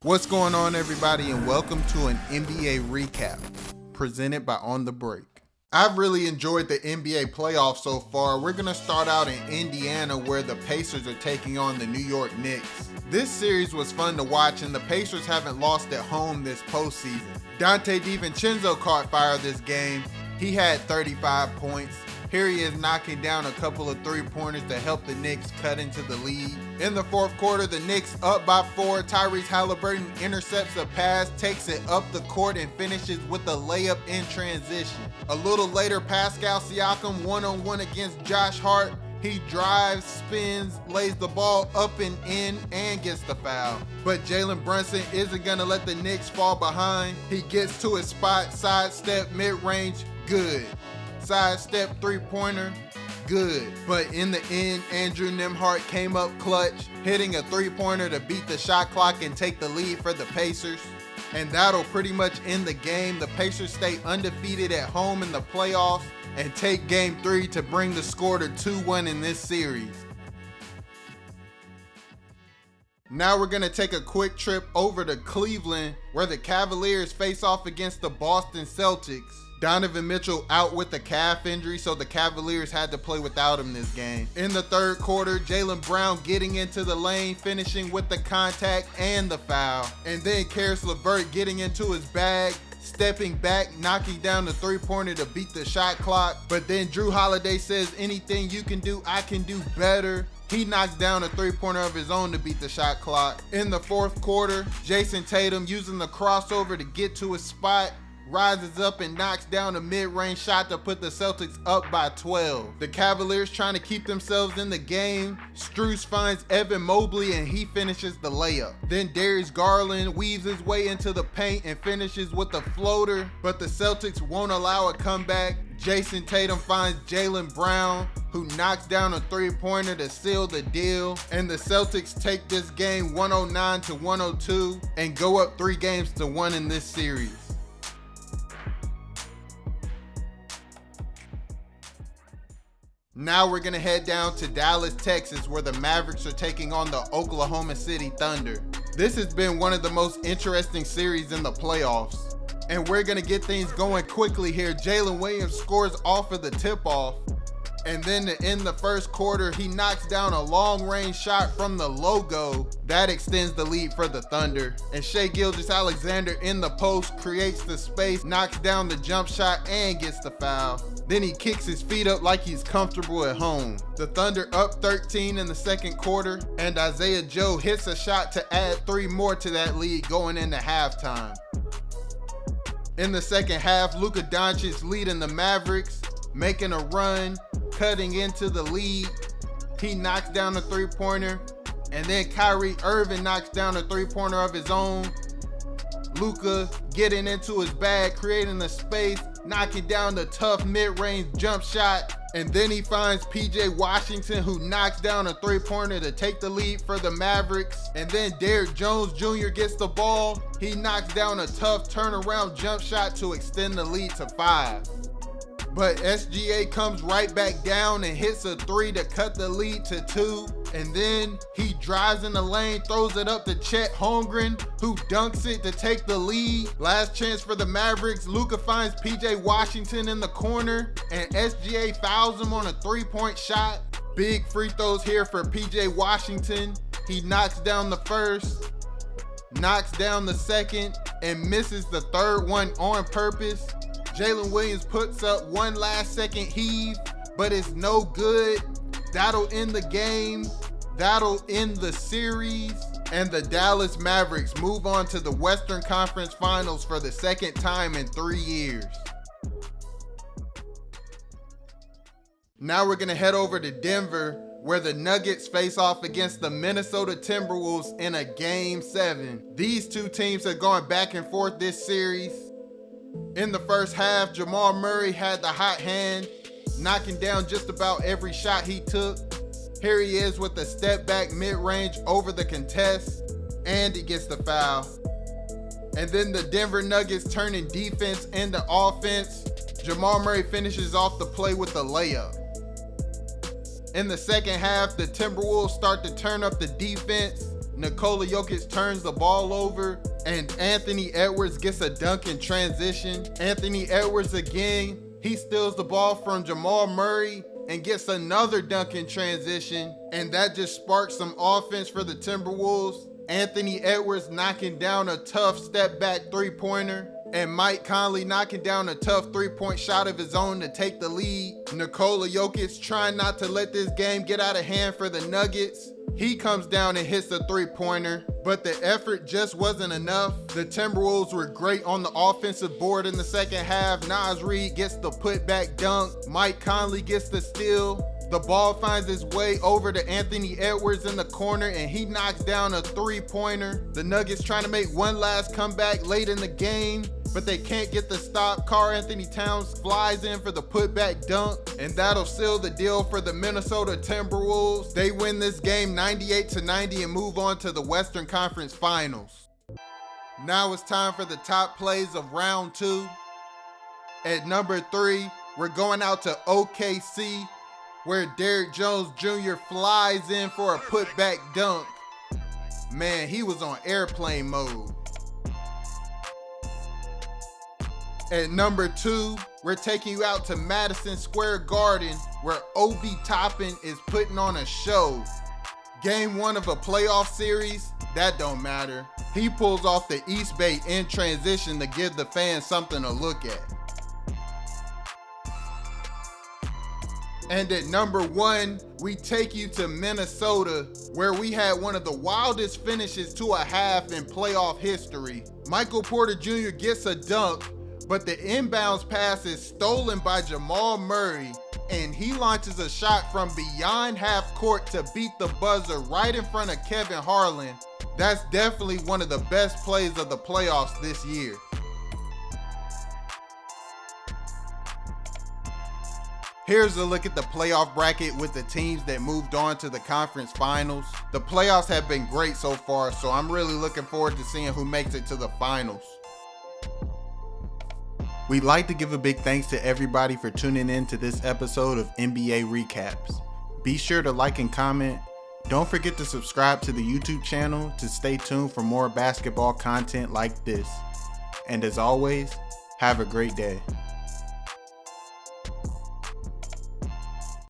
What's going on, everybody, and welcome to an NBA recap presented by On The Break. I've really enjoyed the NBA playoffs so far. We're going to start out in Indiana, where the Pacers are taking on the New York Knicks. This series was fun to watch, and the Pacers haven't lost at home this postseason. Donte DiVincenzo caught fire this game. He had 35 points. Here he is knocking down a couple of three-pointers to help the Knicks cut into the lead. In the fourth quarter, the Knicks up by 4. Tyrese Halliburton intercepts a pass, takes it up the court, and finishes with a layup in transition. A little later, Pascal Siakam one-on-one against Josh Hart. He drives, spins, lays the ball up and in, and gets the foul. But Jalen Brunson isn't going to let the Knicks fall behind. He gets to his spot, sidestep, mid-range, good. Sidestep three-pointer, good. But in the end, Andrew Nembhard came up clutch, hitting a three-pointer to beat the shot clock and take the lead for the Pacers. And that'll pretty much end the game. The Pacers stay undefeated at home in the playoffs and take Game 3 to bring the score to 2-1 in this series. Now we're going to take a quick trip over to Cleveland, where the Cavaliers face off against the Boston Celtics. Donovan Mitchell out with a calf injury, so the Cavaliers had to play without him this game. In the third quarter, Jaylen Brown getting into the lane, finishing with the contact and the foul. And then Caris LeVert getting into his bag, stepping back, knocking down the three-pointer to beat the shot clock. But then Jrue Holiday says, anything you can do, I can do better. He knocks down a three-pointer of his own to beat the shot clock. In the fourth quarter, Jason Tatum using the crossover to get to his spot, rises up and knocks down a mid-range shot to put the Celtics up by 12. The Cavaliers trying to keep themselves in the game. Strus finds Evan Mobley and he finishes the layup. Then Darius Garland weaves his way into the paint and finishes with a floater, but the Celtics won't allow a comeback. Jason Tatum finds Jaylen Brown, who knocks down a three-pointer to seal the deal, and the Celtics take this game 109-102 and go up 3-1 in this series. Now we're going to head down to Dallas, Texas, where the Mavericks are taking on the Oklahoma City Thunder. This has been one of the most interesting series in the playoffs, and we're going to get things going quickly here. Jalen Williams scores off of the tip-off, and then to end the first quarter, he knocks down a long-range shot from the logo. That extends the lead for the Thunder. And Shai Gilgeous-Alexander in the post creates the space, knocks down the jump shot, and gets the foul. Then he kicks his feet up like he's comfortable at home. The Thunder up 13 in the second quarter, and Isaiah Joe hits a shot to add 3 more to that lead going into halftime. In the second half, Luka Doncic leading the Mavericks, making a run, cutting into the lead. He knocks down a three-pointer, and then Kyrie Irving knocks down a three-pointer of his own. Luka getting into his bag, creating the space, knocking down the tough mid-range jump shot, and then he finds PJ Washington, who knocks down a three-pointer to take the lead for the Mavericks. And then Derrick Jones Jr. gets the ball. He knocks down a tough turnaround jump shot to extend the lead to 5. But SGA comes right back down and hits a 3 to cut the lead to 2. And then he drives in the lane, throws it up to Chet Holmgren, who dunks it to take the lead. Last chance for the Mavericks. Luka finds PJ Washington in the corner, and SGA fouls him on a 3-point shot. Big free throws here for PJ Washington. He knocks down the first, knocks down the second, and misses the third one on purpose. Jalen Williams puts up one last-second heave, but it's no good. That'll end the game. That'll end the series. And the Dallas Mavericks move on to the Western Conference Finals for the second time in 3 years. Now we're going to head over to Denver, where the Nuggets face off against the Minnesota Timberwolves in a Game 7. These two teams have gone back and forth this series. In the first half, Jamal Murray had the hot hand, knocking down just about every shot he took. Here he is with a step back mid-range over the contest, and he gets the foul. And then the Denver Nuggets turning defense into offense. Jamal Murray finishes off the play with a layup. In the second half, the Timberwolves start to turn up the defense, Nikola Jokic turns the ball over, and Anthony Edwards gets a dunk in transition. Anthony Edwards again, he steals the ball from Jamal Murray and gets another dunk in transition, and that just sparks some offense for the Timberwolves. Anthony Edwards knocking down a tough step back three-pointer, and Mike Conley knocking down a tough three-point shot of his own to take the lead. Nikola Jokic trying not to let this game get out of hand for the Nuggets. He comes down and hits the three-pointer, but the effort just wasn't enough. The Timberwolves were great on the offensive board in the second half. Naz Reid gets the putback dunk. Mike Conley gets the steal. The ball finds its way over to Anthony Edwards in the corner, and he knocks down a three-pointer. The Nuggets trying to make one last comeback late in the game, but they can't get the stop. Karl-Anthony Towns flies in for the putback dunk, and that'll seal the deal for the Minnesota Timberwolves. They win this game 98-90 and move on to the Western Conference Finals. Now it's time for the top plays of round 2. At number 3, we're going out to OKC, where Derrick Jones Jr. flies in for a putback dunk. Man, he was on airplane mode. At number 2, we're taking you out to Madison Square Garden, where Obi Toppin is putting on a show. Game 1 of a playoff series, that don't matter. He pulls off the East Bay in transition to give the fans something to look at. And at number 1, we take you to Minnesota, where we had one of the wildest finishes to a half in playoff history. Michael Porter Jr. gets a dunk, but the inbounds pass is stolen by Jamal Murray, and he launches a shot from beyond half court to beat the buzzer right in front of Kevin Harlan. That's definitely one of the best plays of the playoffs this year. Here's a look at the playoff bracket with the teams that moved on to the conference finals. The playoffs have been great so far, so I'm really looking forward to seeing who makes it to the finals. We'd like to give a big thanks to everybody for tuning in to this episode of NBA Recaps. Be sure to like and comment. Don't forget to subscribe to the YouTube channel to stay tuned for more basketball content like this. And as always, have a great day.